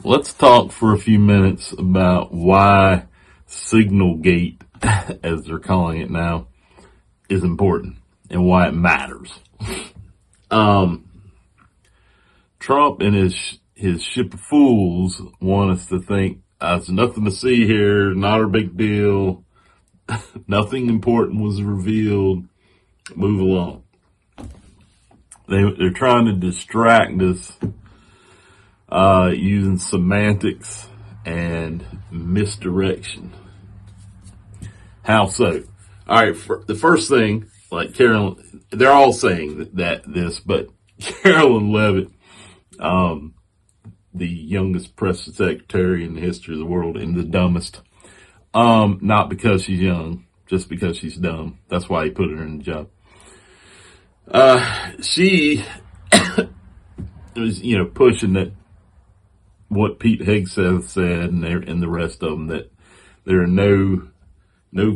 Let's talk for a few minutes about why Signalgate, as they're calling it now, is important and why it matters. Trump and his ship of fools want us to think there's nothing to see here, not a big deal, nothing important was revealed, move along. They're trying to distract us using semantics and misdirection. How so? All right, the first thing, like Carolyn, they're all saying this, but Carolyn Leavitt, the youngest press secretary in the history of the world and the dumbest, not because she's young, just because she's dumb. That's why he put her in the job. She was, pushing that what Pete Hegseth said and the rest of them, that there are no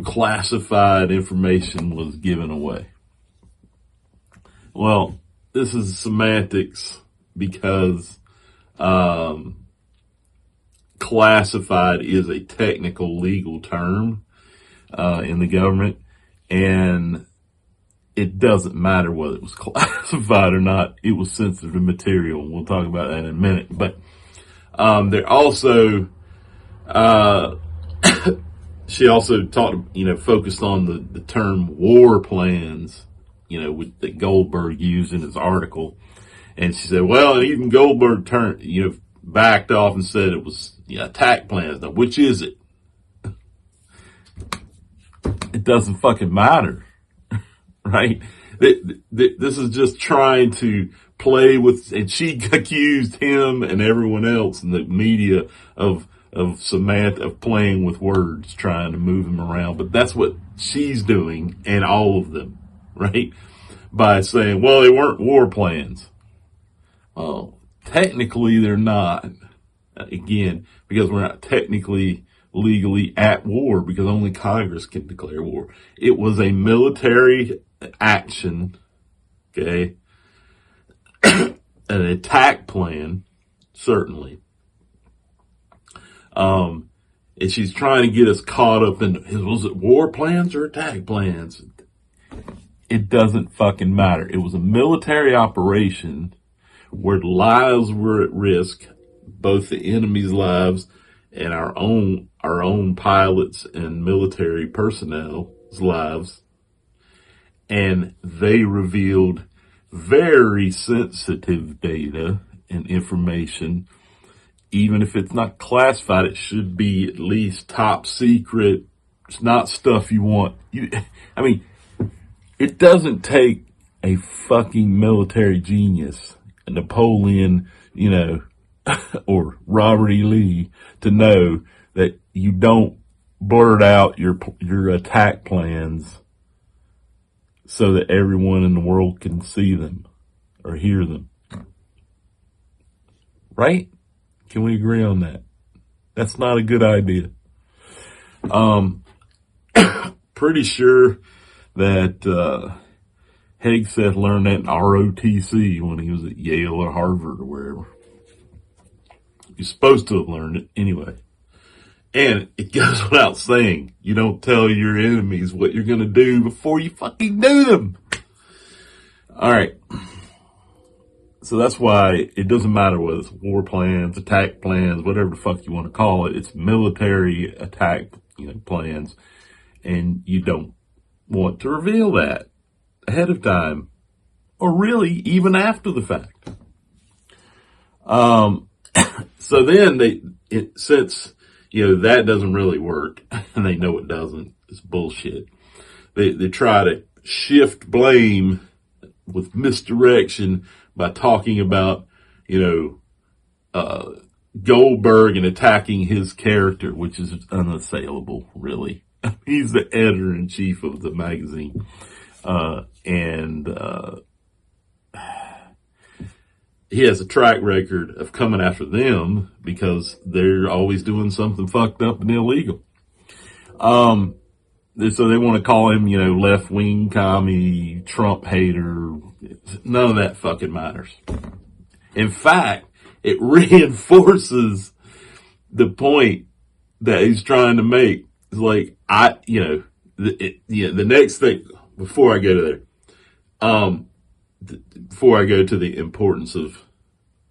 classified information was given away. Well, this is semantics because classified is a technical legal term in the government, and it doesn't matter whether it was classified or not. It was sensitive material. We'll talk about that in a minute. But they're also she also talked, focused on the term war plans, that Goldberg used in his article. And she said, well, even Goldberg backed off and said it was attack plans. Now, which is it? It doesn't fucking matter, right? This is just trying to play with, and she accused him and everyone else in the media of playing with words, trying to move them around. But that's what she's doing, and all of them, right? By saying, well, they weren't war plans. Well, technically they're not. Again, because we're not technically legally at war, because only Congress can declare war. It was a military action, okay? An attack plan, certainly. And she's trying to get us caught up in, was it war plans or attack plans? It doesn't fucking matter. It was a military operation where lives were at risk, both the enemy's lives and our own pilots and military personnel's lives. And they revealed very sensitive data and information. Even if it's not classified, it should be at least top secret. It's not stuff you want. It doesn't take a fucking military genius, a Napoleon, or Robert E. Lee, to know that you don't blurt out your attack plans so that everyone in the world can see them or hear them. Right? Can we agree on that? That's not a good idea. Pretty sure that Hegseth learned that in ROTC when he was at Yale or Harvard or wherever. He's supposed to have learned it anyway. And it goes without saying, you don't tell your enemies what you're going to do before you fucking do them. All right. So that's why it doesn't matter whether it's war plans, attack plans, whatever the fuck you want to call it. It's military attack, plans. And you don't want to reveal that ahead of time, or really even after the fact. So then since that doesn't really work, and they know it doesn't, it's bullshit. They try to shift blame with misdirection by talking about, Goldberg and attacking his character, which is unassailable, really. He's the editor-in-chief of the magazine. And he has a track record of coming after them because they're always doing something fucked up and illegal. So they want to call him, left-wing commie, Trump hater. None of that fucking matters. In fact, it reinforces the point that he's trying to make is like, the next thing, before I go to there, before I go to the importance of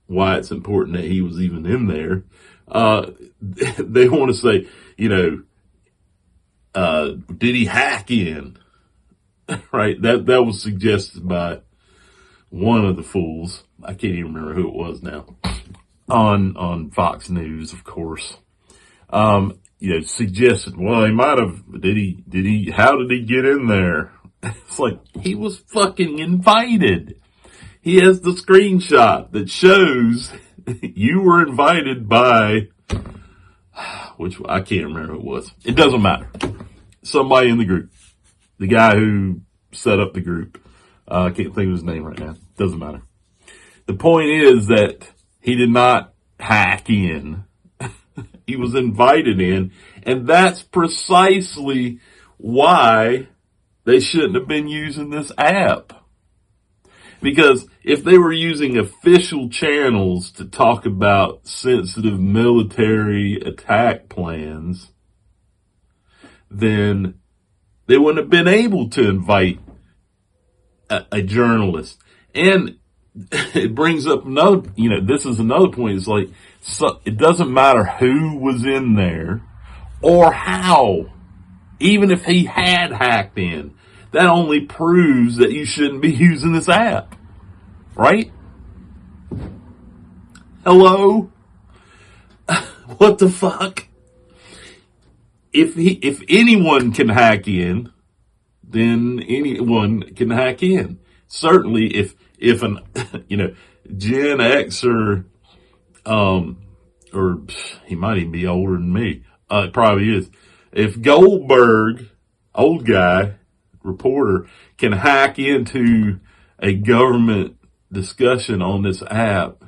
why it's important that he was even in there, they want to say, did he hack in? Right? That was suggested by one of the fools. I can't even remember who it was now. On Fox News, of course. Suggested, well, he might have, how did he get in there? It's like, he was fucking invited. He has the screenshot that shows you were invited by, which I can't remember who it was. It doesn't matter. Somebody in the group. The guy who set up the group. I can't think of his name right now. Doesn't matter. The point is that he did not hack in. He was invited in. And that's precisely why they shouldn't have been using this app. Because if they were using official channels to talk about sensitive military attack plans, then they wouldn't have been able to invite a journalist. And it brings up another, this is another point. It's like, so it doesn't matter who was in there or how. Even if he had hacked in, that only proves that you shouldn't be using this app. Right? Hello? What the fuck? If anyone can hack in, then anyone can hack in. Certainly if an, Gen Xer, or he might even be older than me. It probably is. If Goldberg, old guy, reporter, can hack into a government discussion on this app,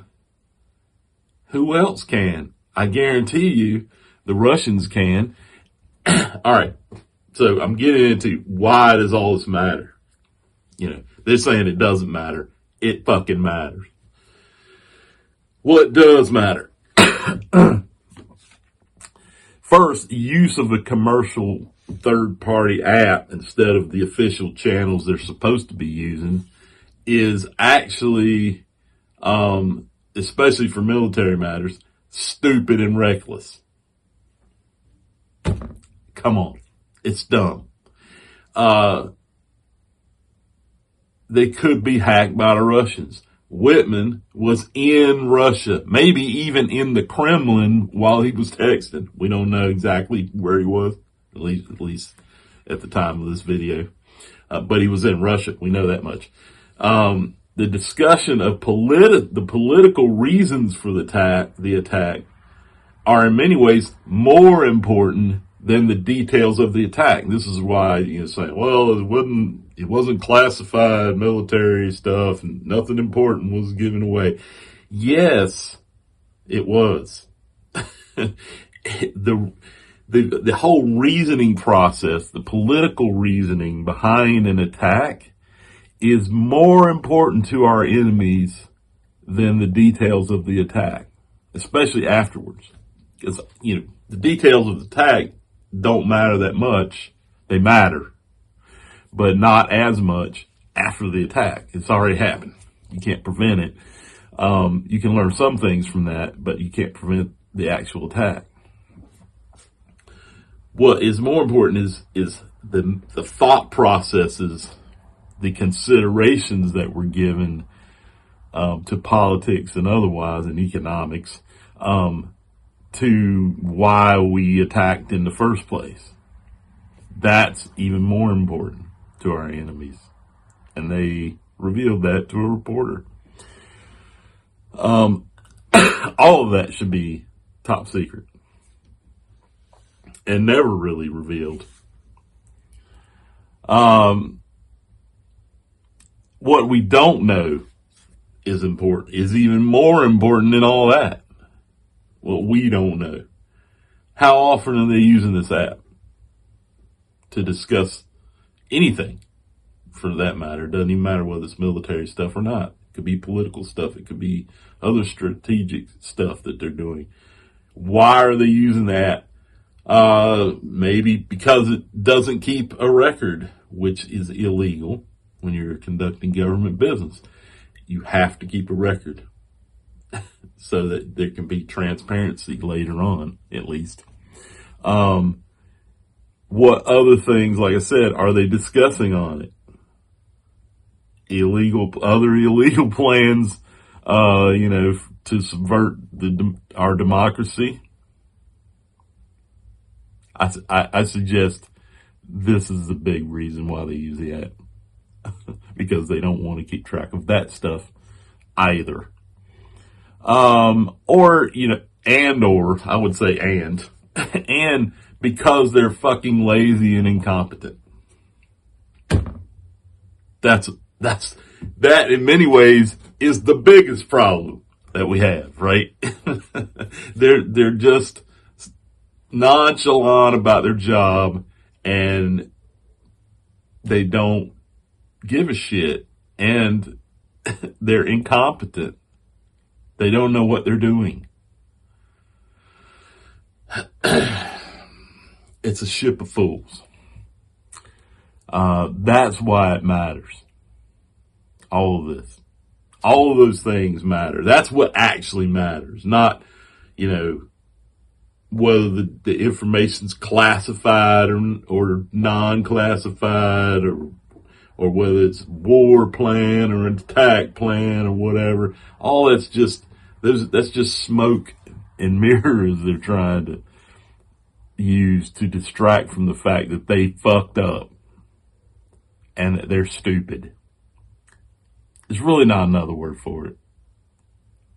who else can? I guarantee you the Russians can. All right. So I'm getting into why does all this matter? They're saying it doesn't matter. It fucking matters. What does matter? First, use of a commercial third-party app instead of the official channels they're supposed to be using is actually, especially for military matters, stupid and reckless. Come on. It's dumb. They could be hacked by the Russians. Whitman was in Russia, maybe even in the Kremlin while he was texting. We don't know exactly where he was, at least at the time of this video. But he was in Russia. We know that much. The discussion of the political reasons for the attack are in many ways more important than the details of the attack. This is why, saying, well, it wasn't classified military stuff and nothing important was given away. Yes, it was. The whole reasoning process, the political reasoning behind an attack is more important to our enemies than the details of the attack, especially afterwards. Because, the details of the attack don't matter that much. They matter, but not as much after the attack. It's already happened. You can't prevent it. You can learn some things from that, but you can't prevent the actual attack. What is more important is the thought processes, the considerations that were given to politics and otherwise and economics to why we attacked in the first place. That's even more important to our enemies. And they revealed that to a reporter. All of that should be top secret and never really revealed. What we don't know is even more important than all that. What we don't know. How often are they using this app to discuss anything, for that matter? It doesn't even matter whether it's military stuff or not. It could be political stuff. It could be other strategic stuff that they're doing. Why are they using that? Maybe because it doesn't keep a record, which is illegal when you're conducting government business. You have to keep a record so that there can be transparency later on, at least. What other things, like I said, are they discussing on it? Other illegal plans, to subvert our democracy. I suggest this is the big reason why they use the app, because they don't want to keep track of that stuff either. Or I would say and because they're fucking lazy and incompetent. That in many ways is the biggest problem that we have, right? They're just nonchalant about their job, and they don't give a shit, and they're incompetent. They don't know what they're doing. It's a ship of fools. That's why it matters. All of this. All of those things matter. That's what actually matters. Not, whether the information's classified or non-classified, or whether it's war plan or an attack plan or whatever. All that's just smoke and mirrors they're trying to use to distract from the fact that they fucked up and that they're stupid. There's really not another word for it.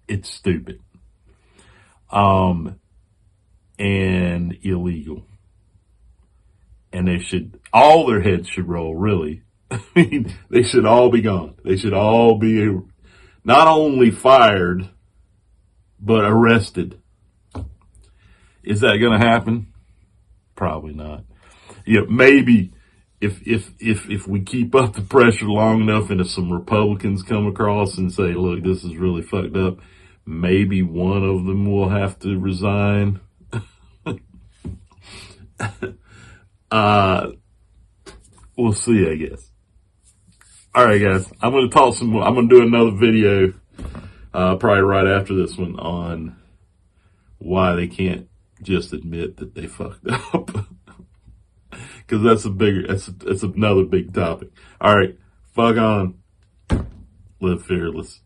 It's stupid. And illegal. And all their heads should roll, really. I mean, they should all be gone. They should all be not only fired, but arrested. Is that going to happen? Probably not. Maybe if we keep up the pressure long enough, and if some Republicans come across and say, look, this is really fucked up, maybe one of them will have to resign. We'll see, I guess. All right, guys, I'm going to talk some more. I'm going to do another video, probably right after this one, on why they can't just admit that they fucked up. Because that's another big topic. All right, fuck on. Live fearless.